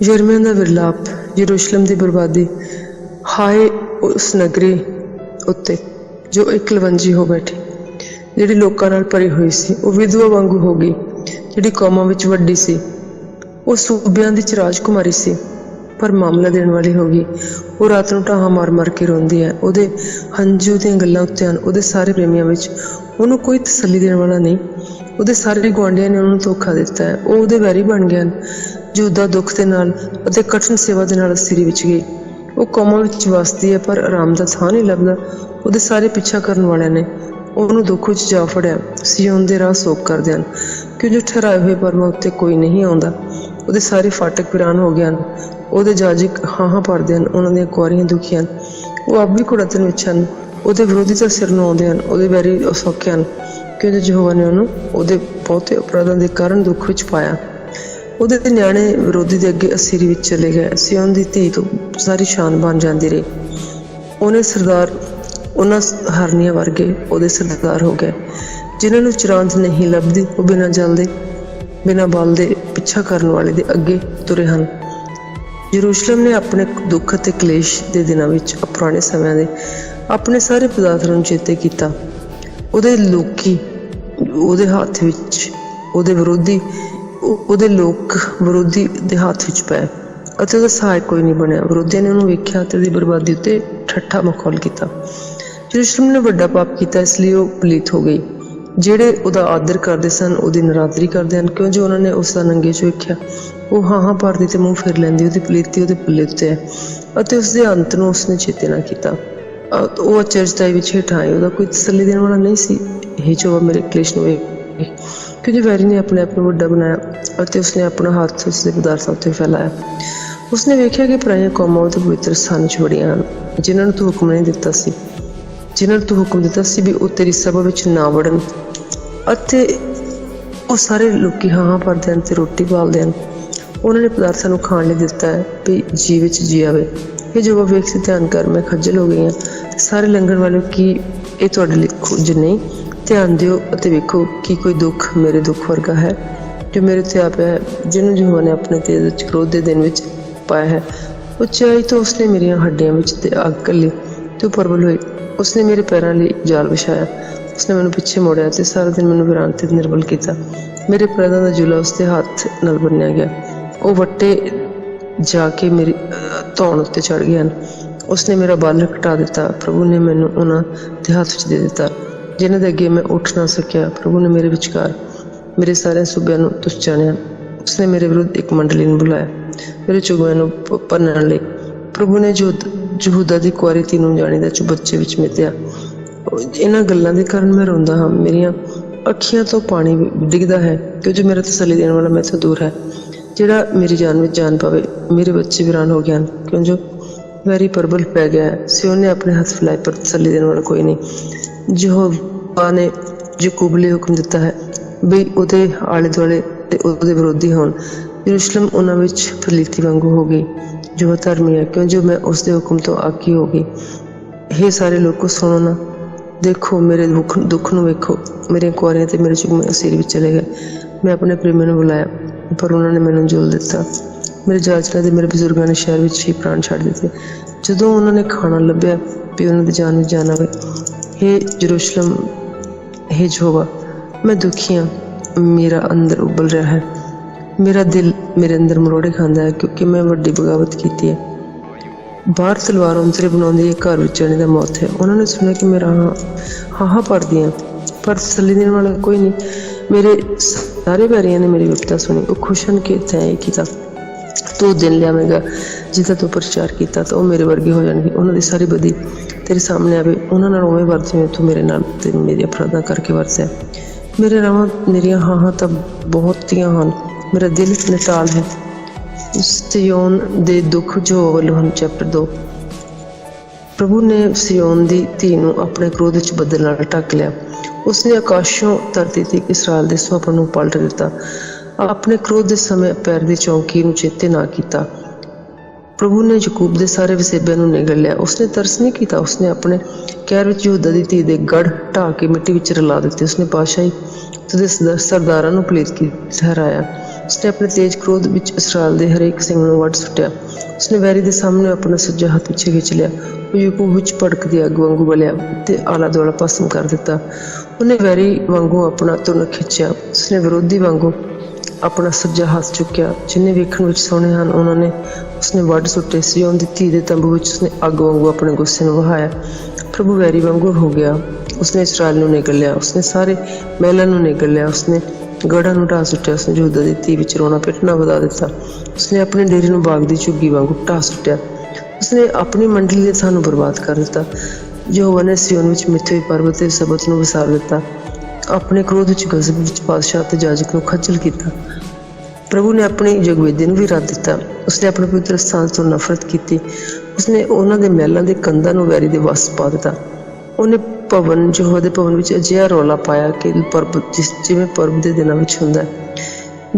यरमिया दा विरलाप, यरूशलेम दी बर्बादी। हाय उस नगरी उत्ते जो एक लवंजी हो बैठी, जिहड़ी लोकां नाल भरी हुई सी। वो विधवा वांगू हो गई, जिहड़ी कौमां विच वड्डी सी। वो सूबियां दी राजकुमारी सी, पर मामला देण वाली हो गई। वो रात नूं ढाहां मार मार के रोंदी है। ਉਹਦੇ हंझू ਦੀਆਂ ਗੱਲਾਂ ਉੱਤੇ ਹਨ। ਉਹਦੇ ਸਾਰੇ ਪ੍ਰੇਮੀਆਂ ਵਿੱਚ ਉਹਨੂੰ ਕੋਈ ਤਸੱਲੀ ਦੇਣ ਵਾਲਾ ਨਹੀਂ। ਉਹਦੇ ਸਾਰੇ ਗੁਆਂਢੀਆਂ ਨੇ ਉਹਨੂੰ ਧੋਖਾ ਦਿੱਤਾ ਹੈ। ਉਹ ਉਹਦੇ ਵੈਰੀ ਬਣ ਗਏ ਹਨ। ਯਹੂਦਾ ਦੁੱਖ ਦੇ ਨਾਲ ਅਤੇ ਕਠਿਨ ਸੇਵਾ ਦੇ ਨਾਲ ਅਸੀਰੀ ਵਿੱਚ ਗਈ। ਉਹ ਕੌਮਾਂ ਵਿੱਚ ਵਸਦੀ ਹੈ, ਪਰ ਆਰਾਮ ਦਾ ਥਾਂ ਨਹੀਂ ਲੱਭਦਾ। ਉਹਦੇ ਸਾਰੇ ਪਿੱਛਾ ਕਰਨ ਵਾਲਿਆਂ ਨੇ ਉਹਨੂੰ ਦੁੱਖ ਵਿੱਚ ਜਾ ਫੜਿਆ। ਸਿਯੋਨ ਦੇ ਰਾਹ ਸੋਕ ਕਰਦੇ ਹਨ, ਕਿਉਂ ਜੋ ਠਹਿਰਾਏ ਹੋਏ ਪਰਮਾਂ ਉੱਤੇ ਕੋਈ ਨਹੀਂ ਆਉਂਦਾ। ਉਹਦੇ ਸਾਰੇ ਫਾਟਕ ਵੀਰਾਨ ਹੋ ਗਏ ਹਨ। ਉਹਦੇ ਜਾਜਕ ਹਾਂ ਭਰਦੇ ਹਨ, ਉਹਨਾਂ ਦੀਆਂ ਕੁਆਰੀਆਂ ਦੁਖੀ ਹਨ। ਉਹ ਆਪ ਵੀ ਕੁੜਤਣ ਵਿੱਚ ਹਨ। ਉਹਦੇ ਵਿਰੋਧੀ ਤਾਂ ਸਿਰ ਨੂੰ ਆਉਂਦੇ ਹਨ। ਉਹਦੇ ਵੈਰੀ ਅਸੌਖੇ ਹਨ, ਕਿਉਂ ਜੋ ਯਹੋਵਾ ਨੇ ਉਹਨੂੰ ਉਹਦੇ ਬਹੁਤੇ ਅਪਰਾਧਾਂ ਦੇ ਕਾਰਨ ਦੁੱਖ ਵਿੱਚ ਪਾਇਆ। ਉਹਦੇ ਨਿਆਣੇ ਵਿਰੋਧੀ ਦੇ ਅੱਗੇ ਅਸੀਰੀ ਵਿੱਚ ਚਲੇ ਗਏ। ਸਿਯੋਨ ਦੀ ਧੀ ਤੋਂ ਸਾਰੀ ਸ਼ਾਨ ਬਣ ਜਾਂਦੀ ਰਹੀ। ਉਹਨੇ ਸਰਦਾਰ ਉਹਨਾਂ ਹਰਨੀਆਂ ਵਰਗੇ ਉਹਦੇ ਸਰਦਾਰ ਹੋ ਗਏ, ਜਿਨ੍ਹਾਂ ਨੂੰ ਚਰਾਂਦ ਨਹੀਂ ਲੱਭਦੀ। ਉਹ ਬਿਨਾਂ ਜਲ ਦੇ ਬਿਨਾਂ ਬਲ ਦੇ ਪਿੱਛਾ ਕਰਨ ਵਾਲੇ ਦੇ ਅੱਗੇ ਤੁਰੇ ਹਨ। ਯਰੂਸ਼ਲਮ ਨੇ ਆਪਣੇ ਦੁੱਖ ਅਤੇ ਕਲੇਸ਼ ਦੇ ਦਿਨਾਂ ਵਿੱਚ ਪੁਰਾਣੇ ਸਮਿਆਂ ਦੇ ਆਪਣੇ ਸਾਰੇ ਪਦਾਰਥਾਂ ਨੂੰ ਚੇਤੇ ਕੀਤਾ। ਉਹਦੇ ਲੋਕੀ ਉਹਦੇ ਹੱਥ ਵਿੱਚ ਉਹਦੇ ਲੋਕ ਵਿਰੋਧੀ ਦੇ ਹੱਥ ਵਿੱਚ ਪਏ ਅਤੇ ਉਹਦਾ ਸਹਾਇਕ ਕੋਈ ਨਹੀਂ ਬਣਿਆ। ਵਿਰੋਧੀਆਂ ਨੇ ਉਹਨੂੰ ਵੇਖਿਆ ਅਤੇ ਉਹਦੀ ਬਰਬਾਦੀ ਉੱਤੇ ਠੱਠਾ ਮਖੌਲ ਕੀਤਾ। ਯਰੂਸ਼ਲਮ ਨੇ ਵੱਡਾ ਪਾਪ ਕੀਤਾ, ਇਸ ਲਈ ਉਹ ਪਲੀਤ ਹੋ ਗਈ। ਜਿਹੜੇ ਉਹਦਾ ਆਦਰ ਕਰਦੇ ਸਨ ਉਹਦੀ ਨਰਾਦਰੀ ਕਰਦੇ ਹਨ, ਕਿਉਂ ਜੋ ਉਹਨਾਂ ਨੇ ਉਸ ਦਾ ਨੰਗੇ 'ਚ ਵੇਖਿਆ। ਉਹ ਹਾਂ ਭਰਦੀ ਤੇ ਮੂੰਹ ਫੇਰ ਲੈਂਦੀ। ਉਹਦੀ ਪਲੀਤੀ ਉਹਦੇ ਪੱਲੇ ਉੱਤੇ ਹੈ ਅਤੇ ਉਸਦੇ ਅੰਤ ਨੂੰ ਉਸਨੇ ਚੇਤੇ ਨਾ ਕੀਤਾ। ਉਹ ਅਚਰਜਦਾਈ ਵਿੱਚ ਹੇਠਾਂ ਆਈ। ਉਹਦਾ ਕੋਈ ਤਸੱਲੀ ਦੇਣ ਵਾਲਾ ਨਹੀਂ ਸੀ। ਇਹ ਜੋ ਮੇਰੇ ਕਲੇਸ਼ ਨੂੰ ਵੇਖ, ਕਿਉਂਕਿ ਵੈਰੀ ਨੇ ਆਪਣੇ ਆਪ ਨੂੰ ਵੱਡਾ ਬਣਾਇਆ ਅਤੇ ਉਸਨੇ ਆਪਣਾ ਹੱਥ ਉਸਦੇ ਪਦਾਰਥਾਂ ਉੱਤੇ ਫੈਲਾਇਆ। ਉਸਨੇ ਵੇਖਿਆ ਕਿ ਪਰਾਈਆਂ ਕੌਮਾਂ ਉਹਦੇ ਪਵਿੱਤਰ ਸਥਾਨ 'ਚ ਵੜੀਆਂ ਹਨ, ਜਿਨ੍ਹਾਂ ਨੂੰ ਤੂੰ ਹੁਕਮ ਨਹੀਂ ਦਿੱਤਾ ਸੀ, ਜਿਨ੍ਹਾਂ ਨੂੰ ਤੂੰ ਹੁਕਮ ਦਿੱਤਾ ਸੀ ਵੀ ਉਹ ਤੇਰੀ ਸਭਾ ਵਿੱਚ ਨਾ ਵੜਨ। ਅਤੇ ਉਹ ਸਾਰੇ ਲੋਕੀ ਹਾਂ ਭਰਦੇ ਹਨ ਅਤੇ ਰੋਟੀ ਪਾਲਦੇ ਹਨ। ਉਹਨਾਂ ਨੇ ਪਦਾਰਥਾਂ ਨੂੰ ਖਾਣ ਲਈ ਦਿੱਤਾ ਹੈ ਵੀ ਜੀ ਵਿੱਚ ਜੀ ਆਵੇ। ਇਹ ਜੋ ਵੇਖ ਕੇ ਧਿਆਨ ਕਰ, ਮੈਂ ਖੱਜਲ ਹੋ ਗਈ ਹਾਂ। ਸਾਰੇ ਲੰਘਣ ਵਾਲੇ ਕੀ ਇਹ ਤੁਹਾਡੇ ਲਈ ਕੁਝ ਨਹੀਂ? ਧਿਆਨ ਦਿਓ ਅਤੇ ਵੇਖੋ ਕਿ ਕੋਈ ਦੁੱਖ ਮੇਰੇ ਦੁੱਖ ਵਰਗਾ ਹੈ ਜੋ ਮੇਰੇ ਉੱਤੇ ਆ ਪਿਆ ਹੈ, ਜਿਹਨੂੰ ਯਹੋਵਾ ਨੇ ਆਪਣੇ ਤੇਜ਼ ਵਿੱਚ ਕ੍ਰੋਧ ਦੇ ਦਿਨ ਵਿੱਚ ਪਾਇਆ ਹੈ। ਉੱਚਾਈ ਤੋਂ ਉਸਨੇ ਮੇਰੀਆਂ ਹੱਡੀਆਂ ਵਿੱਚ ਤੇ ਅੱਗ ਘੱਲੀ ਤੇ ਉਹ ਪ੍ਰਬਲ ਹੋਈ। ਉਸਨੇ ਮੇਰੇ ਪੈਰਾਂ ਲਈ ਜਾਲ ਵਿਛਾਇਆ। ਉਸਨੇ ਮੈਨੂੰ ਪਿੱਛੇ ਮੋੜਿਆ ਅਤੇ ਸਾਰਾ ਦਿਨ ਮੈਨੂੰ ਵੀਰਾਨ ਤੇ ਨਿਰਬਲ ਕੀਤਾ। ਮੇਰੇ ਪੈਰਾਂ ਦਾ ਜੂਲਾ ਉਸਦੇ ਹੱਥ ਨਾਲ ਬੰਨਿਆ ਗਿਆ। ਉਹ ਵੱਟੇ ਜਾ ਕੇ ਮੇਰੀ ਧੌਣ ਉੱਤੇ ਚੜ੍ਹ ਗਏ ਹਨ। ਉਸਨੇ ਮੇਰਾ ਬਲ ਘਟਾ ਦਿੱਤਾ। ਪ੍ਰਭੂ ਨੇ ਮੈਨੂੰ ਉਹਨਾਂ ਦੇ ਹੱਥ ਵਿੱਚ ਦੇ ਦਿੱਤਾ ਜਿਨ੍ਹਾਂ ਦੇ ਅੱਗੇ ਮੈਂ ਉੱਠ ਨਾ ਸਕਿਆ। ਪ੍ਰਭੂ ਨੇ ਮੇਰੇ ਵਿਚਕਾਰ ਮੇਰੇ ਸਾਰਿਆਂ ਸੂਬਿਆਂ ਨੂੰ ਤੁਛ ਜਾਣਿਆ। ਉਸਨੇ ਮੇਰੇ ਵਿਰੁੱਧ ਇੱਕ ਮੰਡਲੀ ਨੂੰ ਬੁਲਾਇਆ ਮੇਰੇ ਚੁਗਮਿਆਂ ਨੂੰ ਭੰਨਣ ਲਈ। ਪ੍ਰਭੂ ਨੇ ਯਹੂਦਾ ਦੀ ਕੁਆਰੀ ਧੀ ਨੂੰ ਜਾਣੀ ਦਾ ਚੁਬੱਚੇ ਵਿੱਚ ਮਿੱਧਿਆ। ਇਹਨਾਂ ਗੱਲਾਂ ਦੇ ਕਾਰਨ ਮੈਂ ਰੋਂਦਾ ਹਾਂ। ਮੇਰੀਆਂ ਅੱਖੀਆਂ ਤੋਂ ਪਾਣੀ ਡਿੱਗਦਾ ਹੈ, ਕਿਉਂਕਿ ਮੇਰਾ ਤਸੱਲੀ ਦੇਣ ਵਾਲਾ ਮੈਥੋਂ ਦੂਰ ਹੈ। ਜਿਹੜਾ ਮੇਰੀ ਜਾਨ ਵਿੱਚ ਜਾਨ ਪਾਵੇ। ਮੇਰੇ ਬੱਚੇ ਵੀਰਾਨ ਹੋ ਗਏ ਹਨ, ਕਿਉਂ ਜੋ ਵੈਰੀ ਪ੍ਰਬਲ ਪੈ ਗਿਆ ਹੈ। ਸਿਯੋਨ ਨੇ ਆਪਣੇ ਹੱਥ ਫੈਲਾਏ, ਪਰ ਤਸੱਲੀ ਦੇਣ ਵਾਲਾ ਕੋਈ ਨਹੀਂ। ਯਹੋਵਾ ਨੇ ਯਾਕੂਬ ਲਈ ਹੁਕਮ ਦਿੱਤਾ ਹੈ ਵੀ ਉਹਦੇ ਆਲੇ ਦੁਆਲੇ ਤੇ ਉਹਦੇ ਵਿਰੋਧੀ ਹੋਣ। ਯਰੂਸ਼ਲਮ ਉਹਨਾਂ ਵਿੱਚ ਫਲੀਤੀ ਵਾਂਗੂ ਹੋ ਗਈ ਜੋ ਧਰਮੀ ਹੈ, ਕਿਉਂ ਜੋ ਮੈਂ ਉਸਦੇ ਹੁਕਮ ਤੋਂ ਆਕੀ ਹੋ ਗਈ। ਇਹ ਸਾਰੇ ਲੋਕੋ ਸੁਣੋ ਨਾ, ਦੇਖੋ ਮੇਰੇ ਦੁੱਖ ਨੂੰ ਵੇਖੋ। ਮੇਰੀਆਂ ਕੁਆਰੀਆਂ ਤੇ ਮੇਰੇ ਚੁਗਮੇ ਅਸੀਰ ਵਿੱਚ ਚਲੇ ਗਏ। ਮੈਂ ਆਪਣੇ ਪ੍ਰੇਮੀਆਂ ਨੂੰ ਬੁਲਾਇਆ, ਪਰ ਉਹਨਾਂ ਨੇ ਮੈਨੂੰ ਜੋਲ ਦਿੱਤਾ। ਮੇਰੇ ਜਾਜਕਾਂ ਦੇ ਮੇਰੇ ਬਜ਼ੁਰਗਾਂ ਨੇ ਸ਼ਹਿਰ ਵਿੱਚ ਹੀ ਪ੍ਰਾਣ ਛੱਡ ਦਿੱਤੇ। ਜਦੋਂ ਉਹਨਾਂ ਨੇ ਖਾਣਾ ਲੱਭਿਆ ਵੀ ਉਹਨਾਂ ਦੀ ਜਾਨ ਵਿੱਚ ਜਾਨ ਆਵੇ। ਹੇ ਯਰੂਸ਼ਲਮ, ਹੇ ਯਹੋਵਾ, ਮੈਂ ਦੁਖੀ ਹਾਂ। ਮੇਰਾ ਅੰਦਰ ਉਬਲ ਰਿਹਾ ਹੈ। ਮੇਰਾ ਦਿਲ ਮੇਰੇ ਅੰਦਰ ਮਰੋੜੇ ਖਾਂਦਾ ਹੈ, ਕਿਉਂਕਿ ਮੈਂ ਵੱਡੀ ਬਗਾਵਤ ਕੀਤੀ ਹੈ। ਬਾਹਰ ਤਲਵਾਰ ਔਂਤਰੇ ਬਣਾਉਂਦੀ ਹੈ, ਘਰ ਵਿੱਚ ਜਾਣੇ ਦਾ ਮੌਤ ਹੈ। ਉਹਨਾਂ ਨੇ ਸੁਣਿਆ ਕਿ ਮੇਰਾ ਹਾਂ ਭਰਦੀਆਂ, ਪਰ ਤਸੱਲੀ ਦੇਣ ਵਾਲਾ ਕੋਈ ਨਹੀਂ। ਮੇਰੇ ਸਾਰੇ ਵੈਰੀਆਂ ਨੇ ਮੇਰੀ ਵਿਪਤਾ ਸੁਣੀ। ਉਹ ਖੁਸ਼ ਹਨ ਕਿ ਤੈਂ ਇਹ ਕੀਤਾ। ਤੂੰ ਦਿਨ ਲਿਆਵੇਂਗਾ ਜਿਹਦਾ ਤੂੰ ਪ੍ਰਚਾਰ ਕੀਤਾ, ਤਾਂ ਉਹ ਮੇਰੇ ਵਰਗੇ ਹੋ ਜਾਣਗੇ। ਉਹਨਾਂ ਦੀ ਸਾਰੀ ਬਦੀ ਤੇਰੇ ਸਾਹਮਣੇ ਆਵੇ। ਉਹਨਾਂ ਨਾਲ ਉਵੇਂ ਵਰਤ ਜਿਵੇਂ ਤੂੰ ਮੇਰੇ ਨਾਲ ਤੇ ਮੇਰੀ ਅਪਰਾਧਾਂ ਕਰਕੇ ਵਰਤਿਆ। ਮੇਰੇ ਰਾਹਾਂ ਮੇਰੀਆਂ ਹਾਂ ਤਾਂ ਬਹੁਤੀਆਂ ਹਨ। ਮੇਰਾ ਦਿਲ ਨਿਟਾਲ ਹੈ। ਸਿਯੋਨ ਦੇ ਦੁੱਖ ਜੋ ਵੱਲੋਂ ਹਨ। ਚੈਪਟਰ 2। ਪ੍ਰਭੂ ਨੇ ਸਿਯੋਨ ਦੀ ਧੀ ਨੂੰ ਆਪਣੇ ਕ੍ਰੋਧ ਵਿੱਚ ਬੱਦਲ ਨਾਲ ਢੱਕ ਲਿਆ। ਉਸਨੇ ਆਕਾਸ਼ੋਂ ਧਰਤੀ ਤੇ ਇਸਰਾਏਲ ਦੇ ਸੁਪਨੇ ਨੂੰ ਪਲਟ ਦਿੱਤਾ। ਆਪਣੇ ਕ੍ਰੋਧ ਦੇ ਸਮੇਂ ਪੈਰ ਦੀ ਚੌਂਕੀ ਨੂੰ ਚੇਤੇ ਨਾ ਕੀਤਾ। ਪ੍ਰਭੂ ਨੇ ਯਾਕੂਬ ਦੇ ਸਾਰੇ ਵਸੇਬਿਆਂ ਨੂੰ ਨਿਗਲ ਲਿਆ। ਉਸਨੇ ਤਰਸ ਨਹੀਂ ਕੀਤਾ। ਉਸਨੇ ਆਪਣੇ ਕਹਿਰ ਵਿੱਚ ਯਹੂਦਾ ਦੀ ਧੀ ਦੇ ਗੜ੍ਹ ਢਾਹ ਕੇ ਮਿੱਟੀ ਵਿੱਚ ਰਲਾ ਦਿੱਤੇ। ਉਸਨੇ ਪਾਤਸ਼ਾਹੀ ਤੇ ਸਰਦਾਰਾਂ ਨੂੰ ਪਲੀਤ ਠਹਿਰਾਇਆ। ਉਸਨੇ ਆਪਣੇ ਤੇਜ਼ ਕ੍ਰੋਧ ਵਿੱਚ ਇਸਰਾਏਲ ਦੇ ਹਰੇਕ ਸਿੰਘ ਨੂੰ ਵੱਢ ਸੁੱਟਿਆ। ਉਸਨੇ ਵੈਰੀ ਦੇ ਸਾਹਮਣੇ ਆਪਣਾ ਸੱਜਾ ਹੱਥ ਪਿੱਛੇ ਖਿੱਚ ਲਿਆ। ਉਹ ਯਾਕੂਬ ਵਿੱਚ ਭੜਕਦੀ ਅੱਗ ਵਾਂਗੂ ਬਲਿਆ ਤੇ ਆਲਾ ਦੁਆਲਾ ਭਸਮ ਕਰ ਦਿੱਤਾ। ਉਹਨੇ ਵੈਰੀ ਵਾਂਗੂ ਆਪਣਾ ਧੁਨ ਖਿੱਚਿਆ। ਉਸਨੇ ਵਿਰੋਧੀ ਵਾਂਗੂ ਆਪਣਾ ਸੱਜਾ ਹੱਥ ਚੁੱਕਿਆ। ਜਿੰਨੇ ਵੇਖਣ ਵਿੱਚ ਸੋਹਣੇ ਹਨ ਉਹਨਾਂ ਨੇ ਉਸਨੇ ਵੱਢ ਸੁੱਟੇ। ਸਿਯੋਨ ਦੀ ਧੀ ਦੇ ਤੰਬੂ ਵਿੱਚ ਉਸਨੇ ਅੱਗ ਵਾਂਗੂ ਆਪਣੇ ਗੁੱਸੇ ਨੂੰ ਵਹਾਇਆ। ਪ੍ਰਭੂ ਵੈਰੀ ਵਾਂਗੂ ਹੋ ਗਿਆ। ਉਸਨੇ ਇਸਰਾਏਲ ਨੂੰ ਨਿਗਲ ਲਿਆ। ਉਸਨੇ ਸਾਰੇ ਮਹਿਲਾਂ ਨੂੰ ਨਿਗਲ ਲਿਆ। ਉਸਨੇ ਗੜ੍ਹਾਂ ਨੂੰ ਢਾਹ ਸੁੱਟਿਆ। ਉਸਨੇ ਯਹੂਦਾ ਦੀ ਧੀ ਵਿੱਚ ਰੋਣਾ ਪਿੱਟਣਾ ਵਧਾ ਦਿੱਤਾ। ਉਸਨੇ ਆਪਣੇ ਡੇਰੇ ਨੂੰ ਬਾਗ ਦੀ ਝੁੱਗੀ ਵਾਂਗੂ ਢਾਹ ਸੁੱਟਿਆ। ਉਸਨੇ ਆਪਣੀ ਮੰਡਲੀ ਦੇ ਥਾਂ ਨੂੰ ਬਰਬਾਦ ਕਰ ਦਿੱਤਾ। ਯਹੋਵਾ ਨੇ ਸਿਯੋਨ ਵਿੱਚ ਮਿੱਥੇ ਹੋਏ ਪਰਬਤ ਤੇ ਸਬਤ ਨੂੰ ਵਸਾਰ ਦਿੱਤਾ। ਆਪਣੇ ਕ੍ਰੋਧ ਵਿੱਚ ਗਜ਼ਬ ਵਿੱਚ ਬਾਦਸ਼ਾਹ ਤੇ ਜਾਜਕ ਨੂੰ ਖੱਜਲ ਕੀਤਾ। ਪ੍ਰਭੂ ਨੇ ਆਪਣੀ ਜਗਵੇਦੀ ਨੂੰ ਵੀ ਰੱਦ ਦਿੱਤਾ। ਉਸਨੇ ਆਪਣੇ ਪਵਿੱਤਰ ਸਥਾਨ ਤੋਂ ਨਫ਼ਰਤ ਕੀਤੀ। ਉਸਨੇ ਉਹਨਾਂ ਦੇ ਮਹਿਲਾਂ ਦੇ ਕੰਧਾਂ ਨੂੰ ਵੈਰੀ ਦੇ ਵੱਸ ਪਾ ਦਿੱਤਾ। ਉਹਨੇ ਯਹੋਵਾ ਦੇ ਭਵਨ ਵਿੱਚ ਅਜਿਹਾ ਰੌਲਾ ਪਾਇਆ ਕਿ ਜਿਵੇਂ ਪਰਬ ਦੇ ਦਿਨਾਂ ਵਿੱਚ ਹੁੰਦਾ।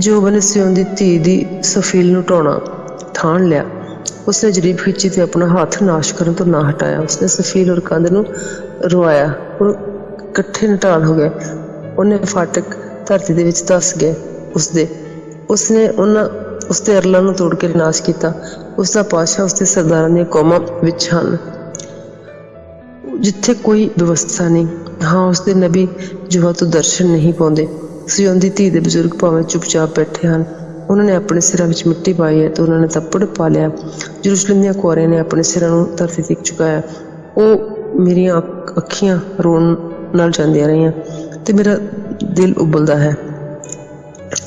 ਯਹੋਵਾ ਨੇ ਸਿਯੋਨ ਦੀ ਧੀ ਦੀ ਸਫੀਲ ਨੂੰ ਢਾਉਣਾ ਠਾਣ ਲਿਆ। ਉਸਨੇ ਜਰੀਬ ਖਿੱਚੀ ਤੇ ਆਪਣਾ ਹੱਥ ਨਾਸ਼ ਕਰਨ ਤੋਂ ਨਾ ਹਟਾਇਆ। ਉਸਨੇ ਸਫੀਲ ਔਰ ਕੰਧ ਨੂੰ ਰਵਾਇਆ। ਉਹ ਇਕੱਠੇ ਨਿਟਾਲ ਹੋ ਗਏ। ਉਹਨੇ ਫਾਟਕ ਧਰਤੀ ਦੇ ਵਿੱਚ ਧੱਸ ਗਏ। ਉਸਨੇ ਉਸਦੇ ਅਰਲਾਂ ਨੂੰ ਤੋੜ ਕੇ ਨਾਸ਼ ਕੀਤਾ। ਉਸਦਾ ਪਾਤਸ਼ਾਹ ਉਸਦੇ ਸਰਦਾਰਾਂ ਦੀਆਂ ਕੌਮਾਂ ਵਿੱਚ ਹਨ ਜਿੱਥੇ ਕੋਈ ਵਿਵਸਥਾ ਨਹੀਂ। ਹਾਂ, ਉਸਦੇ ਨਬੀ ਯਹੋਵਾ ਤੋਂ ਦਰਸ਼ਨ ਨਹੀਂ ਪਾਉਂਦੇ। ਸਿਯੋਨ ਦੀ ਧੀ ਦੇ ਬਜ਼ੁਰਗ ਭਾਵੇਂ ਚੁੱਪਚਾਪ ਬੈਠੇ ਹਨ। ਉਹਨਾਂ ਨੇ ਆਪਣੇ ਸਿਰਾਂ ਵਿੱਚ ਮਿੱਟੀ ਪਾਈ ਹੈ ਤੇ ਉਹਨਾਂ ਨੇ ਤੱਪੜ ਪਾ ਲਿਆ। ਯਰੂਸ਼ਲਮ ਦੀਆਂ ਕੁਆਰੀਆਂ ਨੇ ਆਪਣੇ ਸਿਰਾਂ ਨੂੰ ਧਰਤੀ ਤੇ ਝੁਕਾਇਆ। ਉਹ ਮੇਰੀਆਂ ਅੱਖੀਆਂ ਰੋਣ ਨਾਲ ਜਾਂਦੀਆਂ ਰਹੀਆਂ ਤੇ ਮੇਰਾ ਦਿਲ ਉਬਲਦਾ ਹੈ।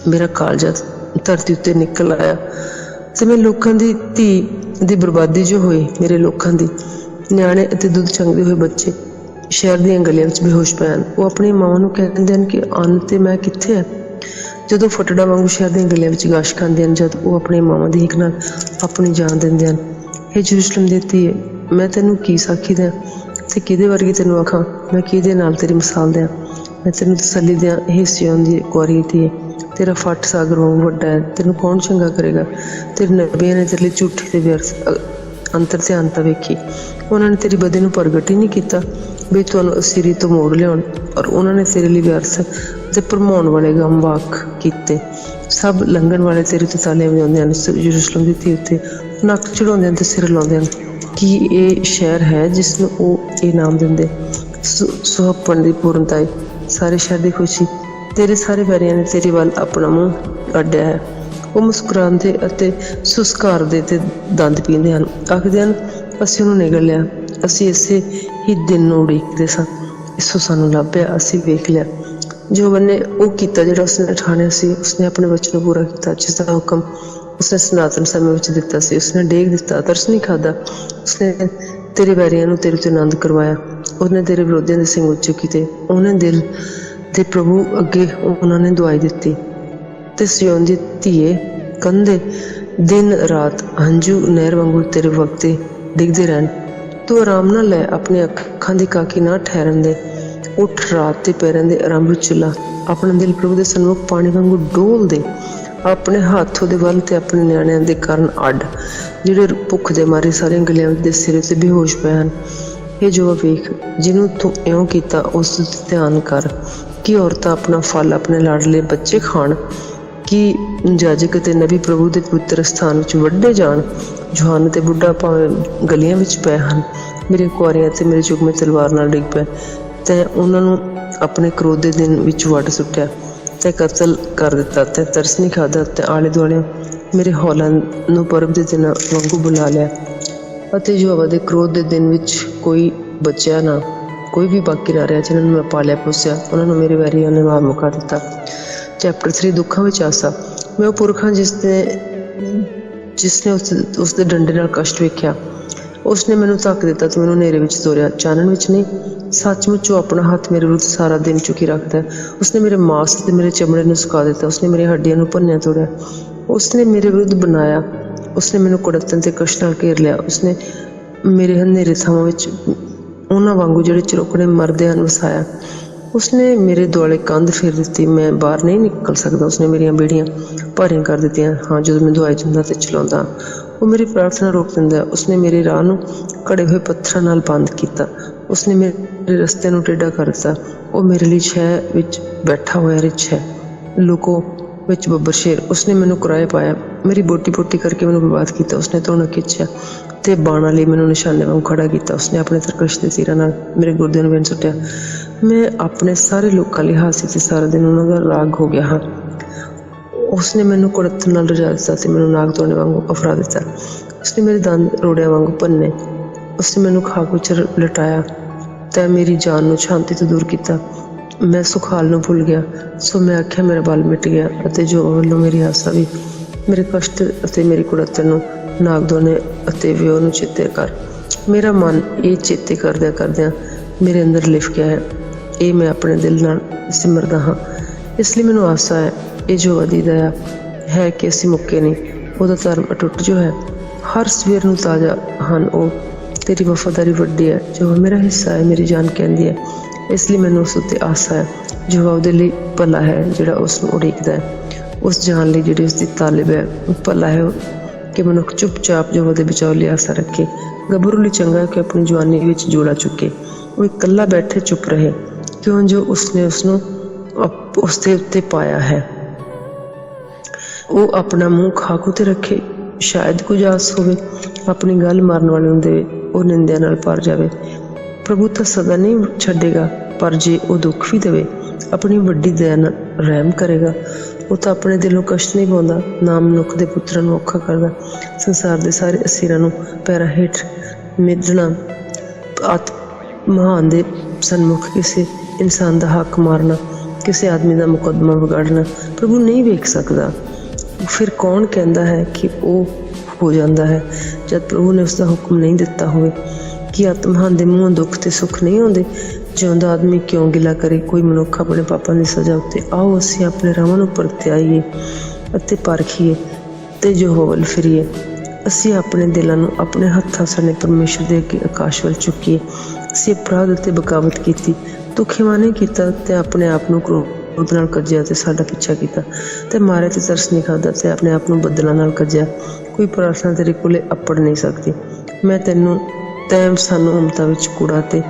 ਮੇਰਾ ਕਾਲਜਾ ਧਰਤੀ ਉੱਤੇ ਨਿਕਲ ਆਇਆ ਤੇ ਮੈਂ ਲੋਕਾਂ ਦੀ ਧੀ ਦੀ ਬਰਬਾਦੀ ਜੋ ਹੋਈ, ਮੇਰੇ ਲੋਕਾਂ ਦੀ ਨਿਆਣੇ ਅਤੇ ਦੁੱਧ ਚੰਗਦੇ ਹੋਏ ਬੱਚੇ ਸ਼ਹਿਰ ਦੀਆਂ ਗਲੀਆਂ ਵਿੱਚ ਬੇਹੋਸ਼ ਪਏ ਹਨ। ਉਹ ਆਪਣੀ ਮਾਵਾਂ ਨੂੰ ਕਹਿੰਦੇ ਹਨ ਕਿ ਅੰਨ ਤੇ ਮੈਂ ਕਿੱਥੇ ਹੈ। ਜਦੋਂ ਫਟੜਾ ਵਾਂਗੂ ਸ਼ਹਿਰ ਦੀਆਂ ਗਲੀਆਂ ਵਿੱਚ ਗਾਸ਼ ਖਾਂਦੇ ਹਨ, ਜਦ ਉਹ ਆਪਣੀ ਮਾਵਾਂ ਦੀ ਹਿੱਕ ਨਾਲ ਆਪਣੀ ਜਾਨ ਦਿੰਦੇ ਹਨ। ਹੇ ਯਰੂਸ਼ਲਮ ਦੀ ਧੀਏ, ਮੈਂ ਤੈਨੂੰ ਕੀ ਸਾਖੀ ਦਿਆਂ ਤੇ ਕਿਹਦੇ ਵਰਗੀ ਤੈਨੂੰ ਆਖਾਂ। ਮੈਂ ਕਿਹਦੇ ਨਾਲ ਤੇਰੀ ਮਿਸਾਲ ਦਿਆਂ। ਮੈਂ ਤੈਨੂੰ ਤਸੱਲੀ ਦਿਆਂ, ਹੇ ਸਿਯੋਨ ਦੀ ਕੁਆਰੀ ਧੀਏ, ਤੇਰਾ ਫੱਟ ਸਾਗਰ ਵਾਂਗੂ ਵੱਡਾ ਹੈ। ਤੈਨੂੰ ਕੌਣ ਚੰਗਾ ਕਰੇਗਾ। ਤੇਰੇ ਨਬੀਆਂ ਨੇ ਤੇਰੇ ਲਈ ਝੂਠੀ ਤੇ ਵਿਅਰਥ ਅੰਤਰ ਧਿਆਨਤਾ ਵੇਖੀ। ਉਹਨਾਂ ਨੇ ਤੇਰੀ ਬਦੀ ਨੂੰ ਪ੍ਰਗਟ ਹੀ ਨਹੀਂ ਕੀਤਾ ਵੀ ਤੁਹਾਨੂੰ ਅਸੀਰੀ ਤੋਂ ਮੋੜ ਲਿਆਉਣ। ਔਰ ਉਹਨਾਂ ਨੇ ਤੇਰੇ ਲਈ ਵਿਅਰਥ ਤੇ ਭਰਮਾਉਣ ਵਾਲੇ ਗਮ ਵਾਕ ਕੀਤੇ। ਸਭ ਲੰਘਣ ਵਾਲੇ ਤੇਰੇ ਤੇ ਤਾਲੀਆਂ ਵਜਾਉਂਦੇ ਹਨ। ਯਰੂਸ਼ਲਮ ਦੀ ਧੀ ਉੱਤੇ ਨੱਕ ਚੜਾਉਂਦੇ ਹਨ ਤੇ ਸਿਰ ਲਾਉਂਦੇ ਹਨ। ਕੀ ਇਹ ਸ਼ਹਿਰ ਹੈ ਜਿਸ ਨੂੰ ਉਹ ਇਹ ਨਾਮ ਦਿੰਦੇ? ਸੁਹੱਪਣ ਦੀ ਪੂਰਨਤਾਈ, ਸਾਰੇ ਸ਼ਹਿਰ ਦੀ ਖੁਸ਼ੀ। ਤੇਰੇ ਸਾਰੇ ਵੈਰੀਆਂ ਨੇ ਤੇਰੇ ਵੱਲ ਆਪਣਾ ਮੂੰਹ ਅੱਡਿਆ ਹੈ। ਉਹ ਮੁਸਕਰਾਉਂਦੇ ਅਤੇ ਸੁਸਕਾਰਦੇ ਤੇ ਦੰਦ ਪੀਂਦੇ ਹਨ। ਆਖਦੇ ਹਨ, ਅਸੀਂ ਉਹਨੂੰ ਨਿਗਲ ਲਿਆ। ਅਸੀਂ ਇਸੇ ਹੀ ਦਿਨ ਨੂੰ ਉਡੀਕਦੇ ਸਾਂ। ਇਸੋ ਸਾਨੂੰ ਲੱਭਿਆ, ਅਸੀਂ ਵੇਖ ਲਿਆ। ਯਹੋਵਾ ਨੇ ਉਹ ਕੀਤਾ ਜਿਹੜਾ ਉਸਨੇ ਠਾਣਿਆ ਸੀ। ਉਸਨੇ ਆਪਣੇ ਬੱਚੇ ਨੂੰ ਪੂਰਾ ਕੀਤਾ ਜਿਸ ਦਾ ਹੁਕਮ ਉਸਨੇ ਸਨਾਤਨ ਸਮੇਂ ਵਿੱਚ ਦਿੱਤਾ ਸੀ। ਉਸਨੇ ਡੇਗ ਦਿੱਤਾ, ਤਰਸ ਨਹੀਂ ਖਾਧਾ। ਉਸਨੇ ਤੇਰੇ ਵੈਰੀਆਂ ਨੂੰ ਤੇਰੇ ਤੋਂ ਆਨੰਦ ਕਰਵਾਇਆ। ਉਹਨੇ ਤੇਰੇ ਵਿਰੋਧੀਆਂ ਦੇ ਸਿੰਘ ਉੱਚੇ ਕੀਤੇ। ਉਹਨੇ ਦਿਲ ਦੇ ਪ੍ਰਭੂ ਅੱਗੇ ਉਹਨਾਂ ਨੇ ਦੁਆਈ ਦਿੱਤੀ। ਤੇ ਸਿਯੋਨ ਦੀ ਧੀਏ, ਕੰਧੇ ਦਿਨ ਰਾਤ ਹੰਝੂ ਨਹਿਰ ਵਾਂਗੂ ਤੇਰੇ ਵਕਤੇ ਡਿੱਗਦੇ ਰਹਿਣ। ਤੂੰ ਆਰਾਮ ਨਾਲ ਲੈ, ਆਪਣੀ ਅੱਖਾਂ ਦੀ ਕਾਕੀ ਨਾ ਠਹਿਰਨ ਦੇ। ਉੱਠ, ਰਾਤ ਤੇ ਪੈਰਾਂ ਦੇ ਆਰੰਭ ਚੁੱਲਾ। ਆਪਣਾ ਦਿਲ ਪ੍ਰਭੂ ਦੇ ਸਨਮੁਖ ਪਾਣੀ ਵਾਂਗੂ ਡੋਲ ਦੇ। ਆਪਣੇ ਹੱਥ ਉਹਦੇ ਵੱਲ ਤੇ ਆਪਣੇ ਨਿਆਣਿਆਂ ਦੇ ਕਾਰਨ ਅੱਡ, ਜਿਹੜੇ ਭੁੱਖ ਦੇ ਮਾਰੇ ਸਾਰੀਆਂ ਗਲੀਆਂ ਦੇ ਸਿਰੇ ਤੇ ਬੇਹੋਸ਼ ਪਏ ਹਨ। ਇਹ ਜੋ ਵੇਖ, ਜਿਹਨੂੰ ਤੂੰ ਇਉਂ ਕੀਤਾ ਉਸ ਤੇ ਧਿਆਨ ਕਰ। ਕਿ ਔਰਤਾਂ ਆਪਣਾ ਫਲ ਆਪਣੇ ਲਾਡਲੇ ਬੱਚੇ ਖਾਣ? ਕਿ ਜਾਜਕ ਅਤੇ ਨਬੀ ਪ੍ਰਭੂ ਦੇ ਪਵਿੱਤਰ ਸਥਾਨ ਵਿੱਚ ਵੱਢੇ ਜਾਣ? ਜਵਾਨ ਤੇ ਬੁੱਢਾ ਭਾਵੇਂ ਗਲੀਆਂ ਵਿੱਚ ਪਏ ਹਨ। ਮੇਰੇ ਕੁਆਰੀਆਂ ਤੇ ਮੇਰੇ ਚੁਗਮੇ ਤਲਵਾਰ ਨਾਲ ਡਿੱਗ ਪਏ। ਤੈਂ ਉਹਨਾਂ ਨੂੰ ਆਪਣੇ ਕ੍ਰੋਧ ਦੇ ਦਿਨ ਵਿੱਚ ਵੱਢ ਸੁੱਟਿਆ ਤੇ ਕਤਲ ਕਰ ਦਿੱਤਾ। ਤੇ ਤਰਸ ਨਹੀਂ ਖਾਧਾ ਤੇ ਆਲੇ ਦੁਆਲੇ ਮੇਰੇ ਹੌਲਾਂ ਨੂੰ ਪਰਬ ਦੇ ਦਿਨਾਂ ਵਾਂਗੂ ਬੁਲਾ ਲਿਆ। ਅਤੇ ਯਹੋਵਾ ਦੇ ਕ੍ਰੋਧ ਦੇ ਦਿਨ ਵਿੱਚ ਕੋਈ ਬਚਿਆ ਨਾ, ਕੋਈ ਵੀ ਬਾਕੀ ਨਾ ਰਿਹਾ। ਜਿਹਨਾਂ ਨੂੰ ਮੈਂ ਪਾਲਿਆ ਪੋਸਿਆ, ਉਹਨਾਂ ਨੂੰ ਮੇਰੇ ਵੈਰੀਆਂ ਨੇ ਮਾਰ ਮੁਕਾ ਦਿੱਤਾ। ਚੈਪਟਰ 3, ਦੁੱਖਾਂ ਵਿੱਚ ਆਸਾ। ਮੈਂ ਉਹ ਪੁਰਖ ਹਾਂ ਜਿਸਨੇ ਉਸਦੇ ਡੰਡੇ ਨਾਲ ਕਸ਼ਟ ਵੇਖਿਆ। ਉਸਨੇ ਮੈਨੂੰ ਧੱਕ ਦਿੱਤਾ ਤੇ ਮੈਨੂੰ ਹਨੇਰੇ ਵਿੱਚ ਤੋਰਿਆ, ਚਾਨਣ ਵਿੱਚ ਨਹੀਂ। ਸੱਚਮੁੱਚ ਉਹ ਆਪਣਾ ਹੱਥ ਮੇਰੇ ਵਿਰੁੱਧ ਸਾਰਾ ਦਿਨ ਚੁੱਕੀ ਰੱਖਦਾ ਹੈ। ਉਸਨੇ ਮੇਰੇ ਮਾਸ ਤੇ ਮੇਰੇ ਚਮੜੇ ਨੂੰ ਸੁਕਾ ਦਿੱਤਾ। ਉਸਨੇ ਮੇਰੀਆਂ ਹੱਡੀਆਂ ਨੂੰ ਭੰਨਿਆ ਤੋੜਿਆ। ਉਸਨੇ ਮੇਰੇ ਵਿਰੁੱਧ ਬਣਾਇਆ। ਉਸਨੇ ਮੈਨੂੰ ਕੁੜੱਤਣ ਤੇ ਕਸ਼ਟ ਨਾਲ ਘੇਰ ਲਿਆ। ਉਸਨੇ ਮੇਰੇ ਹਨੇਰੇ ਥਾਵਾਂ ਵਿੱਚ ਉਹਨਾਂ ਵਾਂਗੂ ਜਿਹੜੇ ਚਰੋਕਣੇ ਮਰਦੇ ਹਨ ਵਸਾਇਆ। ਉਸਨੇ ਮੇਰੇ ਦੁਆਲੇ ਕੰਧ ਫੇਰ ਦਿੱਤੀ। ਮੈਂ ਬਾਹਰ ਨਹੀਂ ਨਿਕਲ ਸਕਦਾ। ਉਸਨੇ ਮੇਰੀਆਂ ਬੇੜੀਆਂ ਭਾਰੀਆਂ ਕਰ ਦਿੱਤੀਆਂ। ਹਾਂ, ਜਦੋਂ ਮੈਂ ਦੁਆਈ ਦਿੰਦਾ ਤੇ ਚਲਾਉਂਦਾ, ਉਹ ਮੇਰੀ ਪ੍ਰਾਰਥਨਾ ਰੋਕ ਦਿੰਦਾ। ਉਸਨੇ ਮੇਰੇ ਰਾਹ ਨੂੰ ਘੜੇ ਹੋਏ ਪੱਥਰਾਂ ਨਾਲ ਬੰਦ ਕੀਤਾ। ਉਸਨੇ ਮੇਰੇ ਰਸਤੇ ਨੂੰ ਟੇਢਾ ਕਰ ਦਿੱਤਾ। ਉਹ ਮੇਰੇ ਲਈ ਛੇ ਵਿੱਚ ਬੈਠਾ ਹੋਇਆ ਰਿਛ ਹੈ। ਲੋਕੋ, ਵਿੱਚ ਬੱਬਰ ਸ਼ੇਰ। ਉਸਨੇ ਮੈਨੂੰ ਕੁਰਾਏ ਪਾਇਆ, ਮੇਰੀ ਬੋਟੀ ਪੋਟੀ ਕਰਕੇ ਮੈਨੂੰ ਬਰਬਾਦ ਕੀਤਾ। ਉਸਨੇ ਧੋਣਾ ਖਿੱਚਿਆ ਤੇ ਬਾਣਾ ਲਈ ਮੈਨੂੰ ਨਿਸ਼ਾਨੇ ਵਾਂਗ ਖੜਾ ਕੀਤਾ। ਉਸਨੇ ਆਪਣੇ ਤਰਕਸ਼ ਦੇ ਤੀਰਾਂ ਨਾਲ ਮੇਰੇ ਗੁਰਦਿਆਂ ਨੂੰ ਵਿੰਨ ਸੁੱਟਿਆ। ਮੈਂ ਆਪਣੇ ਸਾਰੇ ਲੋਕਾਂ ਲਈ ਹਾਸੀ ਤੇ ਸਾਰਾ ਦਿਨ ਉਹਨਾਂ ਦਾ ਰਾਗ ਹੋ ਗਿਆ ਹਾਂ। ਉਸਨੇ ਮੈਨੂੰ ਕੁੜੱਤਣ ਨਾਲ ਰਜਾ ਦਿੱਤਾ ਤੇ ਮੈਨੂੰ ਨਾਗ ਤੋੜਨੇ ਵਾਂਗੂ ਅਫਰਾ ਦਿੱਤਾ। ਉਸਨੇ ਮੇਰੇ ਦੰਦ ਰੋੜਿਆਂ ਵਾਂਗੂ ਭੰਨੇ। ਉਸਨੇ ਮੈਨੂੰ ਖਾਕ ਵਿੱਚ ਲਟਾਇਆ ਤੇ ਮੇਰੀ ਜਾਨ ਨੂੰ ਸ਼ਾਂਤੀ ਤੋਂ ਦੂਰ ਕੀਤਾ। ਮੈਂ ਸੁਖਾਲ ਨੂੰ ਭੁੱਲ ਗਿਆ। ਸੋ ਮੈਂ ਆਖਿਆ ਮੇਰਾ ਬਲ ਮਿਟ ਗਿਆ ਅਤੇ ਜੋ ਵੱਲੋਂ ਮੇਰੀ ਆਸਾ ਵੀ। ਮੇਰੇ ਕਸ਼ਟ ਅਤੇ ਮੇਰੀ ਕੁੜੱਤਣ ਨੂੰ, ਨਾਗ ਦੋਨੇ ਅਤੇ ਵਿਉਹ ਨੂੰ ਚੇਤੇ ਕਰ। ਮੇਰਾ ਮਨ ਇਹ ਚੇਤੇ ਕਰਦਿਆਂ ਕਰਦਿਆਂ ਮੇਰੇ ਅੰਦਰ ਲਿਫ ਗਿਆ ਹੈ। ਇਹ ਮੈਂ ਆਪਣੇ ਦਿਲ ਨਾਲ ਸਿਮਰਦਾ ਹਾਂ। ਇਸ ਲਈ ਮੈਨੂੰ ਆਸਾ ਹੈ ਇਹ ਜੋ ਦੀ ਦਇਆ ਹੈ ਕਿ ਅਸੀਂ ਮੁੱਕੇ ਨਹੀਂ। ਉਹਦਾ ਧਰਮ ਅਟੁੱਟ ਜੋ ਹੈ, ਹਰ ਸਵੇਰ ਨੂੰ ਤਾਜ਼ਾ ਹਨ ਉਹ। ਤੇਰੀ ਵਫਾਦਾਰੀ ਵੱਡੀ ਹੈ, ਜੋ ਮੇਰਾ ਹਿੱਸਾ ਹੈ, ਮੇਰੀ ਜਾਨ ਕਹਿੰਦੀ ਹੈ। ਇਸ ਲਈ ਮੈਨੂੰ ਉਸ ਉੱਤੇ ਆਸਾ ਹੈ ਜੋ ਉਹਦੇ ਲਈ ਭਲਾ ਹੈ, ਜਿਹੜਾ ਉਸ ਨੂੰ ਉਡੀਕਦਾ ਹੈ। ਉਸ ਜਾਨ ਲਈ ਜਿਹੜੀ ਉਸਦੀ ਤਾਲਿਬ ਹੈ, ਭਲਾ ਹੈ ਕਿ ਮਨੁੱਖ ਚੁੱਪਚਾਪ ਜੋ ਉਹਦੇ ਬਚਾਓ ਲਈ ਆਸਾ ਰੱਖੇ। ਗੱਭਰੂ ਲਈ ਚੰਗਾ ਹੈ ਕਿ ਆਪਣੀ ਜਵਾਨੀ ਵਿੱਚ ਜੋੜਾ ਚੁੱਕੇ। ਉਹ ਇਕੱਲਾ ਬੈਠੇ ਚੁੱਪ ਰਹੇ, ਕਿਉਂ ਜੋ ਉਸਨੇ ਉਸਨੂੰ ਉਸਦੇ ਉੱਤੇ ਪਾਇਆ ਹੈ। ਉਹ ਆਪਣਾ ਮੂੰਹ ਖਾਕ ਉੱਤੇ ਰੱਖੇ, ਸ਼ਾਇਦ ਕੁਝ ਆਸ ਹੋਵੇ। ਆਪਣੀ ਗੱਲ ਮਾਰਨ ਵਾਲੇ ਨੂੰ ਦੇਵੇ, ਉਹ ਨਿੰਦਿਆ ਨਾਲ ਭਰ ਜਾਵੇ। ਪ੍ਰਭੂ ਤਾਂ ਸਦਾ ਨਹੀਂ ਛੱਡੇਗਾ, ਪਰ ਜੇ ਉਹ ਦੁੱਖ ਵੀ ਦੇਵੇ, ਆਪਣੀ ਵੱਡੀ ਦਇਆ ਨਾਲ ਰਹਿਮ ਕਰੇਗਾ। ਉਹ ਤਾਂ ਆਪਣੇ ਦਿਲੋਂ ਕਸ਼ਟ ਨਹੀਂ ਪਾਉਂਦਾ, ਨਾ ਮਨੁੱਖ ਦੇ ਪੁੱਤਰਾਂ ਨੂੰ ਔਖਾ ਕਰਦਾ। ਸੰਸਾਰ ਦੇ ਸਾਰੇ ਅਸੀਰਾਂ ਨੂੰ ਪੈਰਾਂ ਹੇਠ ਮਿੱਧਣਾ, ਮਹਾਨ ਦੇ ਸਨਮੁਖ ਕਿਸੇ ਇਨਸਾਨ ਦਾ ਹੱਕ ਮਾਰਨਾ, ਕਿਸੇ ਆਦਮੀ ਦਾ ਮੁਕੱਦਮਾ ਵਿਗਾੜਨਾ ਪ੍ਰਭੂ ਨਹੀਂ ਵੇਖ ਸਕਦਾ। ਫਿਰ ਕੌਣ ਕਹਿੰਦਾ ਹੈ ਕਿ ਉਹ ਹੋ ਜਾਂਦਾ ਹੈ ਜਦ ਪ੍ਰਭੂ ਨੇ ਉਸਦਾ ਹੁਕਮ ਨਹੀਂ ਦਿੱਤਾ ਹੋਵੇ? ਕਿ ਆਤਮਹਾਨ ਦੇ ਮੂੰਹੋਂ ਦੁੱਖ ਤੇ ਸੁੱਖ ਨਹੀਂ ਆਉਂਦੇ? ਜਿਉਂਦਾ ਆਦਮੀ ਕਿਉਂ ਗਿਲਾ ਕਰੇ ਕੋਈ ਮਨੁੱਖ ਆਪਣੇ ਪਾਪਾਂ ਦੀ ਸਜ਼ਾ ਉੱਤੇ? ਆਓ ਅਸੀਂ ਆਪਣੇ ਰਾਹਾਂ ਨੂੰ ਪਰਤਿਆਈਏ ਅਤੇ ਪਰਖੀਏ ਤੇ ਯਹੋਵਾ ਵੱਲ ਫਿਰੀਏ। ਅਸੀਂ ਆਪਣੇ ਦਿਲਾਂ ਨੂੰ ਆਪਣੇ ਹੱਥਾਂ ਸਣੇ ਪਰਮੇਸ਼ਰ ਦੇ ਅੱਗੇ ਆਕਾਸ਼ ਵੱਲ ਚੁੱਕੀਏ। ਅਸੀਂ ਅਪਰਾਧ ਅਤੇ ਬਗਾਵਤ ਕੀਤੀ, ਧੋਖੇਮਾਨੀ ਕੀਤਾ ਤੇ ਆਪਣੇ ਆਪ ਨੂੰ ਕ੍ਰੋਧ ਨਾਲ ਕੱਜਿਆ ਤੇ ਸਾਡਾ ਪਿੱਛਾ ਕੀਤਾ ਤੇ ਮਾਰੇ ਤੇ ਤਰਸ ਨਹੀਂ ਖਾਧਾ ਤੇ ਆਪਣੇ ਆਪ ਨੂੰ ਬੱਦਲਾਂ ਨਾਲ ਕੱਜਿਆ। ਕੋਈ ਪ੍ਰਾਰਥਨਾ ਤੇਰੇ ਕੋਲੇ ਅੱਪੜ ਨਹੀਂ ਸਕਦੀ। ਮੈਂ ਤੈਂ ਸਾਨੂੰ ਉਮਤਾਂ ਵਿੱਚ ਕੂੜਾ ਤੇ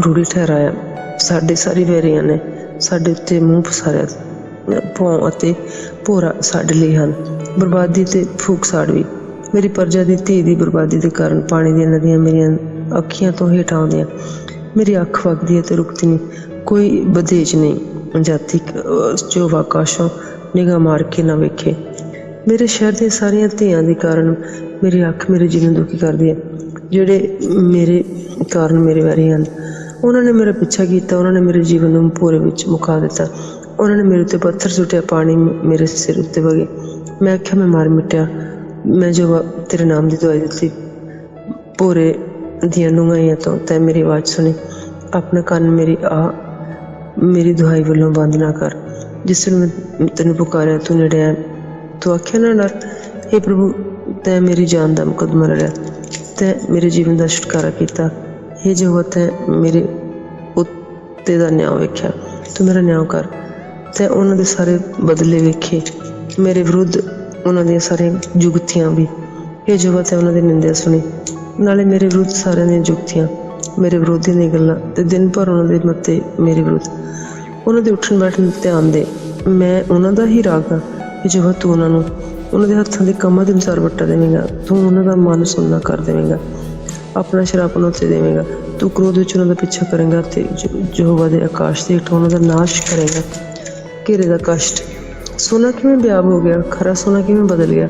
ਰੂੜੀ ਠਹਿਰਾਇਆ। ਸਾਡੇ ਸਾਰੇ ਵੈਰੀਆਂ ਨੇ ਸਾਡੇ ਉੱਤੇ ਮੂੰਹ ਪਸਾਰਿਆ। ਭੌਂ ਅਤੇ ਭੋਰਾ ਸਾਡੇ ਲਈ ਹਨ, ਬਰਬਾਦੀ ਤੇ ਫੂਕ ਸਾੜ ਵੀ। ਮੇਰੀ ਪਰਜਾ ਦੀ ਧੀ ਦੀ ਬਰਬਾਦੀ ਦੇ ਕਾਰਨ ਪਾਣੀ ਦੀਆਂ ਨਦੀਆਂ ਮੇਰੀਆਂ ਅੱਖੀਆਂ ਤੋਂ ਹੇਠ ਆਉਂਦੀਆਂ। ਮੇਰੀ ਅੱਖ ਵਗਦੀ ਹੈ ਤੇ ਰੁਕਦੀ ਨਹੀਂ। ਕੋਈ ਵਧੇਜ ਨਹੀਂ ਜਾਤੀ ਜੋ ਆਕਾਸ਼ੋਂ ਨਿਗਾਹ ਮਾਰ ਕੇ ਨਾ ਵੇਖੇ। ਮੇਰੇ ਸ਼ਹਿਰ ਦੀਆਂ ਸਾਰੀਆਂ ਧੀਆਂ ਦੇ ਕਾਰਨ ਮੇਰੀ ਅੱਖ ਮੇਰੇ ਜੀਵਨ ਨੂੰ ਦੁਖੀ ਕਰਦੀ ਹੈ। ਜਿਹੜੇ ਮੇਰੇ ਕਾਰਨ ਮੇਰੇ ਵੈਰੀ ਹਨ, ਉਹਨਾਂ ਨੇ ਮੇਰਾ ਪਿੱਛਾ ਕੀਤਾ। ਉਹਨਾਂ ਨੇ ਮੇਰੇ ਜੀਵਨ ਨੂੰ ਭੋਰੇ ਵਿੱਚ ਮੁਕਾ ਦਿੱਤਾ। ਉਹਨਾਂ ਨੇ ਮੇਰੇ ਉੱਤੇ ਪੱਥਰ ਸੁੱਟਿਆ, ਪਾਣੀ ਮੇਰੇ ਸਿਰ ਉੱਤੇ ਵਗੇ। ਮੈਂ ਆਖਿਆ ਮੈਂ ਮਾਰ ਮਿਟਿਆ। ਮੈਂ ਜੋ ਤੇਰੇ ਨਾਮ ਦੀ ਦੁਆਈ ਦਿੱਤੀ ਭੋਰੇ ਦੀਆਂ ਡੂੰਘਾਈਆਂ ਤੋਂ, ਤੈਂ ਮੇਰੀ ਆਵਾਜ਼ ਸੁਣੀ। ਆਪਣਾ ਕੰਨ ਮੇਰੀ ਦੁਹਾਈ ਵੱਲੋਂ ਬੰਦ ਨਾ ਕਰ। ਜਿਸ ਨੂੰ ਮੈਂ ਤੈਨੂੰ ਪੁਕਾਰਿਆ ਤੂੰ ਨੇੜੇ ਆਇਆ। ਤੂੰ ਆਖਿਆ ਨਾ ਡਰ। ਹੇ ਪ੍ਰਭੂ, ਤੈਂ ਮੇਰੀ ਜਾਨ ਦਾ ਮੁਕੱਦਮਾ ਲੜਿਆ, ਤੈਂ ਮੇਰੇ ਜੀਵਨ ਦਾ ਛੁਟਕਾਰਾ ਕੀਤਾ। ਹੇ ਯਹੋਵਾ, ਤੈਂ ਮੇਰੇ ਉੱਤੇ ਦਾ ਨਿਆਂ ਵੇਖਿਆ। ਤੂੰ ਮੇਰਾ ਨਿਆਂ ਕਰ। ਤੈਂ ਉਹਨਾਂ ਦੇ ਸਾਰੇ ਬਦਲੇ ਵੇਖੇ, ਮੇਰੇ ਵਿਰੁੱਧ ਉਹਨਾਂ ਦੀਆਂ ਸਾਰੀਆਂ ਜੁਗਤੀਆਂ ਵੀ। ਹੇ ਯਹੋਵਾ, ਤੈਂ ਉਹਨਾਂ ਦੀ ਨਿੰਦਿਆ ਸੁਣੀ, ਨਾਲੇ ਮੇਰੇ ਵਿਰੁੱਧ ਸਾਰਿਆਂ ਦੀਆਂ ਜੁਗਤੀਆਂ, ਮੇਰੇ ਵਿਰੋਧੀਆਂ ਦੀਆਂ ਗੱਲਾਂ ਤੇ ਦਿਨ ਭਰ ਉਹਨਾਂ ਦੇ ਮੱਤੇ ਮੇਰੇ ਵਿਰੁੱਧ। ਉਹਨਾਂ ਦੇ ਉੱਠਣ ਬੈਠਣ 'ਤੇ ਧਿਆਨ ਦੇ। ਮੈਂ ਉਹਨਾਂ ਦਾ ਹੀ ਰਾਗ ਹਾਂ। ਹੇ ਯਹੋਵਾ, ਤੂੰ ਉਹਨਾਂ ਦੇ ਹੱਥਾਂ ਦੇ ਕੰਮਾਂ ਦੇ ਅਨੁਸਾਰ ਵੱਟਾ ਦੇਵੇਂਗਾ। ਤੂੰ ਉਹਨਾਂ ਦਾ ਮਨ ਸੁਣਨਾ ਕਰ ਦੇਵੇਂਗਾ, ਆਪਣਾ ਸ਼ਰਾਪਨ ਉੱਤੇ ਦੇਵੇਂਗਾ। ਤੂੰ ਕ੍ਰੋਧ ਵਿੱਚ ਉਹਨਾਂ ਦਾ ਪਿੱਛਾ ਕਰੇਂਗਾ ਅਤੇ ਯਹੋਵਾ ਦੇ ਆਕਾਸ਼ ਦੇ ਹੇਠੋਂ ਉਹਨਾਂ ਦਾ ਨਾਸ਼ ਕਰੇਂਗਾ। ਘੇਰੇ ਦਾ ਕਸ਼ਟ। ਸੋਨਾ ਕਿਵੇਂ ਬਿਆਬ ਹੋ ਗਿਆ, ਖਰਾ ਸੋਨਾ ਕਿਵੇਂ ਬਦਲ ਗਿਆ।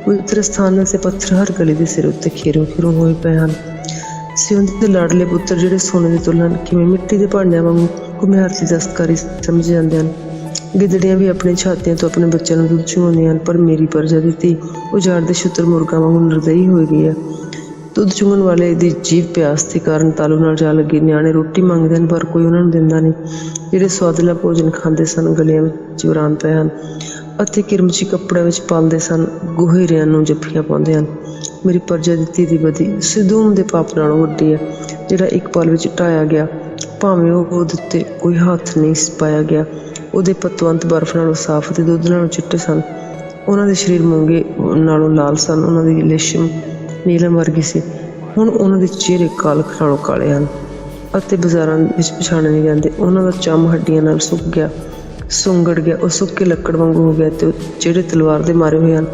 ਪਵਿੱਤਰ ਸਥਾਨਾਂ ਤੇ ਪੱਥਰ ਹਰ ਗਲੀ ਦੇ ਸਿਰ ਉੱਤੇ ਖੀਰੋਂ ਹੋਏ ਪਏ ਹਨ। ਸਿਉਂ ਦੇ ਲਾਡਲੇ ਪੁੱਤਰ ਜਿਹੜੇ ਸੋਨੇ ਦੇ ਤੁਲਨ ਕਿਵੇਂ ਮਿੱਟੀ ਦੇ ਭਾਂਡਿਆਂ ਵਾਂਗੂ ਘੁਮਿਆਰ ਦੀ ਦਸਤਕਾਰੀ ਸਮਝੇ ਜਾਂਦੇ ਹਨ। ਗਿੱਦੜੀਆਂ ਵੀ ਆਪਣੀ ਛਾਤੀਆਂ ਤੋਂ ਆਪਣੇ ਬੱਚਿਆਂ ਨੂੰ ਦੁੱਧ ਚੁੰਘਾਉਂਦੀਆਂ ਹਨ, ਪਰ ਮੇਰੀ ਪਰਜਾ ਦੀ ਧੀ ਉਜਾੜ ਦੇ ਸ਼ੁਤਰ ਮੁਰਗਾਂ ਵਾਂਗੂ ਨਿਰਦਈ ਹੋਈ ਗਈ ਹੈ। ਦੁੱਧ ਚੁੰਘਣ ਵਾਲੇ ਦੀ ਜੀਭ ਪਿਆਸ ਦੇ ਕਾਰਨ ਤਾਲੂ ਨਾਲ ਜਾ ਲੱਗੇ। ਨਿਆਣੇ ਰੋਟੀ ਮੰਗਦੇ ਹਨ, ਪਰ ਕੋਈ ਉਹਨਾਂ ਨੂੰ ਦਿੰਦਾ ਨਹੀਂ। ਜਿਹੜੇ ਸੁਆਦਲਾ ਭੋਜਨ ਖਾਂਦੇ ਸਨ ਗਲੀਆਂ ਵਿੱਚ ਵੀਰਾਨ ਪਏ ਹਨ ਅਤੇ ਕਿਰਮਚੀ ਕੱਪੜਿਆਂ ਵਿੱਚ ਪਾਲਦੇ ਸਨ, ਗੋਹੇਰਿਆਂ ਨੂੰ ਜੱਫੀਆਂ ਪਾਉਂਦੇ ਹਨ। ਮੇਰੀ ਪਰਜਾ ਦੀ ਧੀ ਦੀ ਬਦੀ ਸਿਦੂਮ ਦੇ ਪਾਪ ਨਾਲੋਂ ਵੱਡੀ ਹੈ, ਜਿਹੜਾ ਇੱਕ ਪਲ ਵਿੱਚ ਢਾਇਆ ਗਿਆ, ਭਾਵੇਂ ਉਹਦੇ ਉੱਤੇ ਕੋਈ ਹੱਥ ਨਹੀਂ ਪਾਇਆ ਗਿਆ। ਉਹਦੇ ਪਤਵੰਤ ਬਰਫ਼ ਨਾਲੋਂ ਸਾਫ਼ ਅਤੇ ਦੁੱਧ ਨਾਲੋਂ ਚਿੱਟੇ ਸਨ। ਉਹਨਾਂ ਦੇ ਸਰੀਰ ਮੂੰਗੇ ਨਾਲੋਂ ਲਾਲ ਸਨ। ਉਹਨਾਂ ਦੀ ਲਿਸ਼ਮ ਨੀਲਮ ਵਰਗੀ ਸੀ। ਹੁਣ ਉਹਨਾਂ ਦੇ ਚਿਹਰੇ ਕਾਲਖ ਨਾਲੋਂ ਕਾਲੇ ਹਨ ਅਤੇ ਬਾਜ਼ਾਰਾਂ ਵਿੱਚ ਪਛਾਣੇ ਨਹੀਂ ਜਾਂਦੇ। ਉਹਨਾਂ ਦਾ ਚੰਮ ਹੱਡੀਆਂ ਨਾਲ ਸੁੱਕ ਗਿਆ। ਸੁੰਗੜ ਗਿਆ, ਉਹ ਸੁੱਕੇ ਲੱਕੜ ਵਾਂਗੂ ਹੋ ਗਿਆ। ਤੇ ਜਿਹੜੇ ਤਲਵਾਰ ਦੇ ਮਾਰੇ ਹੋਏ ਹਨ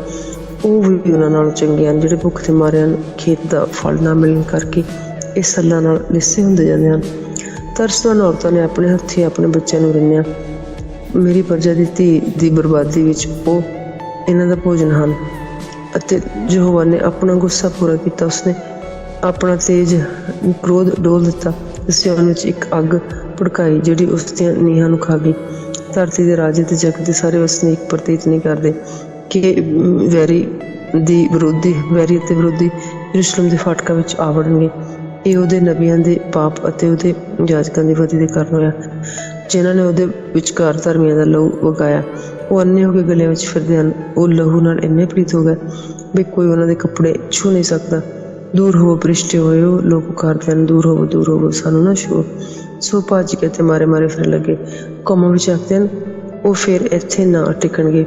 ਉਹ ਵੀ ਉਹਨਾਂ ਨਾਲੋਂ ਚੰਗੇ ਹਨ। ਜਿਹੜੇ ਭੁੱਖ ਦੇ ਮਾਰੇ ਹਨ, ਖੇਤ ਦਾ ਫਲ ਨਾ ਮਿਲਣ ਕਰਕੇ ਇਹ ਸੱਲਾਂ ਨਾਲ ਲਿੱਸੇ ਹੁੰਦੇ ਜਾਂਦੇ ਹਨ। ਤਰਸਵਾਨ ਔਰਤਾਂ ਨੇ ਆਪਣੇ ਹੱਥੀਂ ਆਪਣੇ ਬੱਚਿਆਂ ਨੂੰ ਰਿੰਨਿਆ। ਮੇਰੀ ਪ੍ਰਜਾ ਦੀ ਧੀ ਦੀ ਬਰਬਾਦੀ ਵਿੱਚ ਉਹ ਇਹਨਾਂ ਦਾ ਭੋਜਨ ਹਨ। ਅਤੇ ਯਹੋਵਾ ਨੇ ਆਪਣਾ ਗੁੱਸਾ ਪੂਰਾ ਕੀਤਾ। ਉਸਨੇ ਆਪਣਾ ਤੇਜ਼ ਕ੍ਰੋਧ ਡੋਲ ਦਿੱਤਾ। ਸਿਯੋਨ ਵਿੱਚ ਇੱਕ ਅੱਗ ਭੜਕਾਈ ਜਿਹੜੀ ਉਸ ਦੀਆਂ ਨੀਹਾਂ ਨੂੰ ਖਾ ਗਈ। ਧਰਤੀ ਦੇ ਰਾਜੇ ਤੇ ਜਗਤ ਦੇ ਸਾਰੇ ਵਸਨੀਕ ਪ੍ਰਤੀਤ ਨਹੀਂ ਕਰਦੇ ਕਿ ਵੈਰੀ ਅਤੇ ਵਿਰੋਧੀ ਯਰੂਸ਼ਲਮ ਦੇ ਫਾਟਕਾਂ ਵਿੱਚ ਆ ਵੜਨਗੇ। ਇਹ ਉਹਦੇ ਨਬੀਆਂ ਦੇ ਪਾਪ ਅਤੇ ਉਹਦੇ ਯਾਜਕਾਂ ਦੀ ਬਦੀ ਦੇ ਕਾਰਨ ਹੋਇਆ, ਜਿਨ੍ਹਾਂ ਨੇ ਉਹਦੇ ਵਿਚਕਾਰ ਧਰਮੀਆਂ ਦਾ ਲਹੂ ਵਗਾਇਆ। ਉਹ ਅੰਨੇ ਹੋ ਕੇ ਗਲਿਆਂ ਵਿੱਚ ਫਿਰਦੇ ਹਨ। ਉਹ ਲਹੂ ਨਾਲ ਇੰਨੇ ਪਲੀਤ ਹੋ ਗਏ ਵੀ ਕੋਈ ਉਹਨਾਂ ਦੇ ਕੱਪੜੇ ਛੂਹ ਨਹੀਂ ਸਕਦਾ। ਦੂਰ ਹੋਵੋ ਭ੍ਰਿਸ਼ਟੇ ਹੋਏ, ਉਹ ਲੋਕ ਪੁਕਾਰਦੇ ਹਨ, ਦੂਰ ਹੋਵੋ, ਸਾਨੂੰ ਨਾ ਛੂਹੋ। ਸੋ ਭੱਜ ਕੇ ਤੇ ਮਾਰੇ ਫਿਰਨ ਲੱਗੇ। ਕੌਮਾਂ ਵਿੱਚ ਆਖਦੇ ਹਨ, ਉਹ ਫਿਰ ਇੱਥੇ ਨਾ ਟਿਕਣਗੇ।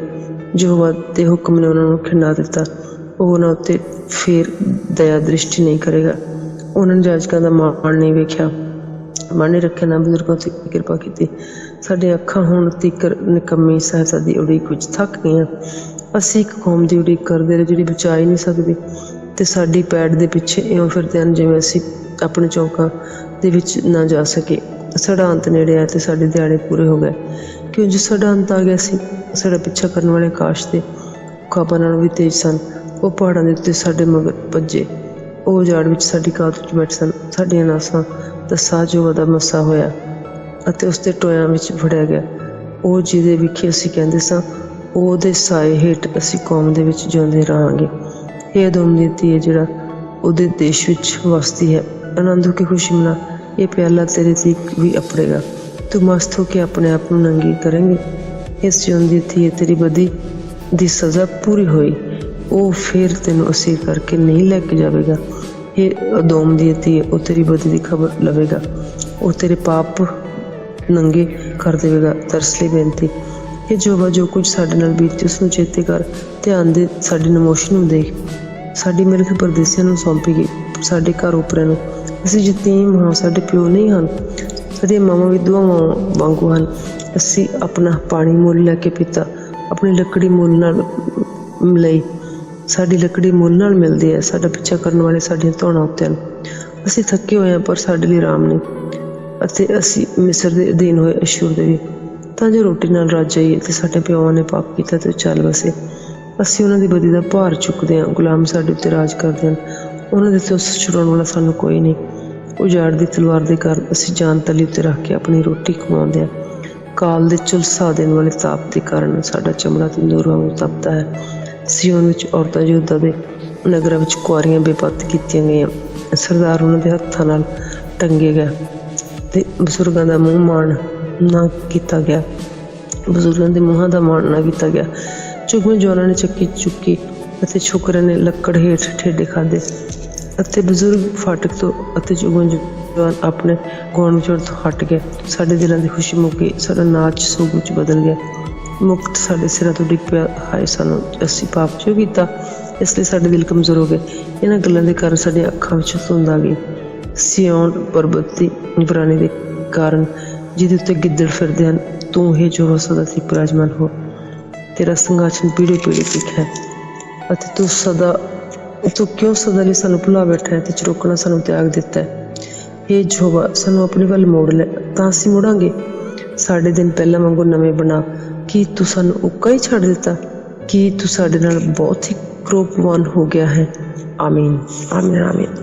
ਯਹੋਵਾ ਦੇ ਹੁਕਮ ਨੇ ਉਹਨਾਂ ਨੂੰ ਖਿੰਡਾ ਦਿੱਤਾ। ਉਹ ਉਹਨਾਂ ਉੱਤੇ ਫਿਰ ਦਇਆ ਦ੍ਰਿਸ਼ਟੀ ਨਹੀਂ ਕਰੇਗਾ। ਉਹਨਾਂ ਨੇ ਜਾਜਕਾਂ ਦਾ ਮਾਣ ਨਹੀਂ ਵੇਖਿਆ, ਮਨ ਨਹੀਂ ਰੱਖਿਆ, ਨਾ ਬਜ਼ੁਰਗਾਂ ਉੱਤੇ ਕਿਰਪਾ ਕੀਤੀ। ਸਾਡੀਆਂ ਅੱਖਾਂ ਹੁਣ ਤੀਕਰ ਨਿਕੰਮੀ ਸਹਾਇਤਾ ਦੀ ਉਡੀਕ ਵਿੱਚ ਥੱਕ ਗਈਆਂ। ਅਸੀਂ ਇੱਕ ਕੌਮ ਦੀ ਉਡੀਕ ਕਰਦੇ ਰਹੇ ਜਿਹੜੀ ਬਚਾ ਹੀ ਨਹੀਂ ਸਕਦੀ, ਤੇ ਸਾਡੀ ਪੈੜ ਦੇ ਪਿੱਛੇ ਇਉਂ ਫਿਰਦੇ ਹਨ ਜਿਵੇਂ ਅਸੀਂ ਆਪਣੇ ਚੌਕਾਂ ਦੇ ਵਿੱਚ ਨਾ ਜਾ ਸਕੇ। ਸਾਡਾ ਅੰਤ ਨੇੜੇ ਆਇਆ ਤੇ ਸਾਡੇ ਦਿਹਾੜੇ ਪੂਰੇ ਹੋ ਗਏ। ਕਿਉਂ ਜੋ ਸਾਡਾ ਅੰਤ ਆ ਗਿਆ ਸੀ। ਸਾਡਾ ਪਿੱਛਾ ਕਰਨ ਵਾਲੇ ਆਕਾਸ਼ ਦੇ ਖਾਬਾਂ ਨਾਲੋਂ ਵੀ ਤੇਜ਼ ਸਨ। ਉਹ ਪਹਾੜਾਂ ਦੇ ਉੱਤੇ ਸਾਡੇ ਮਗਰ ਭੱਜੇ। ਉਹ ਉਜਾੜ ਵਿੱਚ ਸਾਡੀ ਕਾਤ ਵਿੱਚ ਬੈਠੇ ਸਨ। ਸਾਡੀਆਂ ਨਾਸਾਂ ਦਾ ਸਾਹ ਯਹੋਵਾ ਦਾ ਮੱਸਾ ਹੋਇਆ ਅਤੇ ਉਸ ਦੇ ਟੋਇਆਂ ਵਿੱਚ ਫੜਿਆ ਗਿਆ। ਉਹ ਜਿਹਦੇ ਵਿਖੇ ਅਸੀਂ ਕਹਿੰਦੇ ਸਾਂ, ਉਹਦੇ ਸਾਏ ਹੇਠ ਅਸੀਂ ਕੌਮ ਦੇ ਵਿੱਚ ਜਿਉਂਦੇ ਰਹਾਂਗੇ। ਇਹ ਅਦੋਮ ਦੀ ਧੀ ਹੈ ਜਿਹੜਾ ਉਹਦੇ ਦੇਸ਼ ਵਿੱਚ ਵਸਦੀ ਹੈ। ਆਨੰਦ ਹੋ ਕੇ ਖੁਸ਼ੀ ਮਨਾ, ਇਹ ਪਿਆਲਾ ਤੇਰੇ ਤੇ ਵੀ ਅਪੜੇਗਾ। ਤੂੰ ਮਸਤ ਹੋ ਕੇ ਆਪਣੇ ਆਪ ਨੂੰ ਨੰਗੀ ਕਰੇਂਗੇ। ਇਸ ਜਿਉਂਦੀ ਧੀ ਤੇਰੀ ਬਦੀ ਦੀ ਸਜ਼ਾ ਪੂਰੀ ਹੋਈ। ਉਹ ਫਿਰ ਤੈਨੂੰ ਅਸੀਰ ਕਰਕੇ ਨਹੀਂ ਲੈ ਕੇ ਜਾਵੇਗਾ। ਇਹ ਅਦੋਮ ਦੀ ਧੀ, ਉਹ ਤੇਰੀ ਬਦੀ ਦੀ ਖਬਰ ਲਵੇਗਾ। ਉਹ ਤੇਰੇ ਪਾਪ ਨੰਗੇ ਕਰ ਦੇਵੇਗਾ। ਤਰਸ ਲਈ ਬੇਨਤੀ, ਇਹ ਯਹੋਵਾ ਜੋ ਕੁਝ ਸਾਡੇ ਨਾਲ ਬੀਤੀ ਉਸ ਨੂੰ ਚੇਤੇ ਕਰ। ਧਿਆਨ ਦੇ ਸਾਡੀ ਨਮੋਸ਼ੀ ਨੂੰ ਦੇਖ। ਸਾਡੀ ਮਿਲਕ ਪਰਦੇਸੀਆਂ ਨੂੰ ਸੌਂਪੀ ਗਈ, ਸਾਡੇ ਘਰ ਉਪਰਿਆਂ ਨੂੰ। ਅਸੀਂ ਯਤੀਮ ਹਾਂ, ਸਾਡੇ ਪਿਓ ਨਹੀਂ ਹਨ। ਸਾਡੀਆਂ ਮਾਵਾਂ ਵਿਧਵਾਵਾਂ ਵਾਂਗੂ ਹਨ। ਅਸੀਂ ਆਪਣਾ ਪਾਣੀ ਮੁੱਲ ਲੈ ਕੇ ਪੀਤਾ, ਆਪਣੀ ਲੱਕੜੀ ਮੁੱਲ ਨਾਲ ਲਈ। ਸਾਡੀ ਲੱਕੜੀ ਮੁੱਲ ਨਾਲ ਮਿਲਦੀ ਹੈ। ਸਾਡਾ ਪਿੱਛਾ ਕਰਨ ਵਾਲੇ ਸਾਡੀਆਂ ਧੌਣਾਂ ਉੱਤੇ ਹਨ। ਅਸੀਂ ਥੱਕੇ ਹੋਏ ਹਾਂ, ਪਰ ਸਾਡੇ ਲਈ ਆਰਾਮ ਨਹੀਂ। ਅਤੇ ਅਸੀਂ ਮਿਸਰ ਦੇ ਅਧੀਨ ਹੋਏ ਅਸ਼ੂਰ ਦੇ ਵੀ, ਤਾਂ ਜੋ ਰੋਟੀ ਨਾਲ ਰੱਜ ਜਾਈਏ। ਤੇ ਸਾਡੇ ਪਿਓਾਂ ਨੇ ਪਾਪ ਕੀਤਾ ਤੇ ਚੱਲ ਵਸੇ। ਅਸੀਂ ਉਹਨਾਂ ਦੀ ਬਦੀ ਦਾ ਭਾਰ ਚੁੱਕਦੇ ਹਾਂ। ਗੁਲਾਮ ਸਾਡੇ ਉੱਤੇ ਰਾਜ ਕਰਦੇ ਹਨ। ਉਹਨਾਂ ਦੇ ਤੋਂ ਛੁਡਾਉਣ ਵਾਲਾ ਸਾਨੂੰ ਕੋਈ ਨਹੀਂ। ਉਜਾੜ ਦੀ ਤਲਵਾਰ ਦੇ ਕਾਰਨ ਅਸੀਂ ਜਾਨ ਤਲੀ ਉੱਤੇ ਰੱਖ ਕੇ ਆਪਣੀ ਰੋਟੀ ਕਮਾਉਂਦੇ ਹਾਂ। ਕਾਲ ਦੇ ਝੁਲਸਾ ਦੇਣ ਵਾਲੇ ਤਾਪ ਦੇ ਕਾਰਨ ਸਾਡਾ ਚਮੜਾ ਤੰਦੂਰ ਵਾਂਗੂ ਤਪਦਾ ਹੈ। ਸਿਯੋਨ ਵਿੱਚ ਔਰਤਾਂ ਯਹੂਦਾ ਦੇ ਨਗਰਾਂ ਵਿੱਚ ਕੁਆਰੀਆਂ ਬੇਪੱਤ ਕੀਤੀਆਂ ਗਈਆਂ। ਸਰਦਾਰ ਉਹਨਾਂ ਦੇ ਹੱਥਾਂ ਨਾਲ ਟੰਗੇ ਗਏ ਤੇ ਬਜ਼ੁਰਗਾਂ ਦਾ ਮੂੰਹ ਮਾਣ ਨਾ ਕੀਤਾ ਗਿਆ। ਬਜ਼ੁਰਗਾਂ ਦੇ ਮੂੰਹਾਂ ਦਾ ਮਾਣ ਨਾ ਕੀਤਾ ਗਿਆ। ਚੁਗਵੇਂ ਜਵਾਨਾਂ ਨੇ ਚੱਕੀ ਚੁੱਕੀ ਅਤੇ ਛੋਕਰਿਆਂ ਨੇ ਲੱਕੜ ਹੇਠ ਠੇਡੇ ਖਾਧੇ। ਅਤੇ ਬਜ਼ੁਰਗ ਫਾਟਕ ਤੋਂ ਅਤੇ ਚੁਗਵੇਂ ਜਵਾਨ ਆਪਣੇ ਗਾਉਣ ਵਿਛੋੜ ਤੋਂ ਹਟ ਗਏ। ਸਾਡੇ ਦਿਲਾਂ ਦੀ ਖੁਸ਼ੀ ਮੁੱਕ ਗਈ। ਸਾਡਾ ਨਾਚ ਸੋਗ ਵਿੱਚ ਬਦਲ ਗਿਆ। ਮੁਕਤ ਸਾਡੇ ਸਿਰਾਂ ਤੋਂ ਡਿੱਗ ਪਿਆ। ਹਾਏ ਸਾਨੂੰ, ਅਸੀਂ ਪਾਪ ਕਿਉਂ ਕੀਤਾ? ਇਸ ਲਈ ਸਾਡੇ ਦਿਲ ਕਮਜ਼ੋਰ ਹੋ ਗਏ। ਇਹਨਾਂ ਗੱਲਾਂ ਦੇ ਕਾਰਨ ਸਾਡੀਆਂ ਅੱਖਾਂ ਵਿੱਚ ਧੁੰਦ ਆ ਗਈ। ਸਿਯੋਨ ਪਰਬਤ ਦੀ ਨਿਗਰਾਨੀ ਦੇ ਕਾਰਨ ਜਿਹਦੇ ਉੱਤੇ ਗਿੱਦੜ ਫਿਰਦੇ ਹਨ, ਤੂੰ ਹੀ ਜੋ ਸਦਾ ਸੀ ਬਿਰਾਜਮਾਨ ਹੋ। ਤੇਰਾ ਸਿੰਘਾਸਨ ਪੀੜ੍ਹੀ ਤੀਕ ਹੈ ਅਤੇ ਤੂੰ ਕਿਉਂ ਸਦਾ ਲਈ ਸਾਨੂੰ ਭੁਲਾ ਬੈਠਾ ਹੈ ਤੇ ਚਰੋਕਣਾ ਸਾਨੂੰ ਤਿਆਗ ਦਿੱਤਾ ਹੈ। ਇਹ ਯਹੋਵਾ, ਸਾਨੂੰ ਆਪਣੇ ਵੱਲ ਮੋੜ ਲੈ ਤਾਂ ਅਸੀਂ ਮੁੜਾਂਗੇ। ਸਾਡੇ ਦਿਨ ਪਹਿਲਾਂ ਵਾਂਗੂ ਨਵੇਂ ਬਣਾ। ਕੀ ਤੂੰ ਸਾਨੂੰ ਉੱਕਾ ਹੀ ਛੱਡ ਦਿੱਤਾ? ਕੀ ਤੂੰ ਸਾਡੇ ਨਾਲ ਬਹੁਤ ਹੀ ਕ੍ਰੋਧਵਾਨ ਹੋ ਗਿਆ ਹੈ? ਆਮੀਨ, ਆਮੀਨ, ਆਮੀਨ।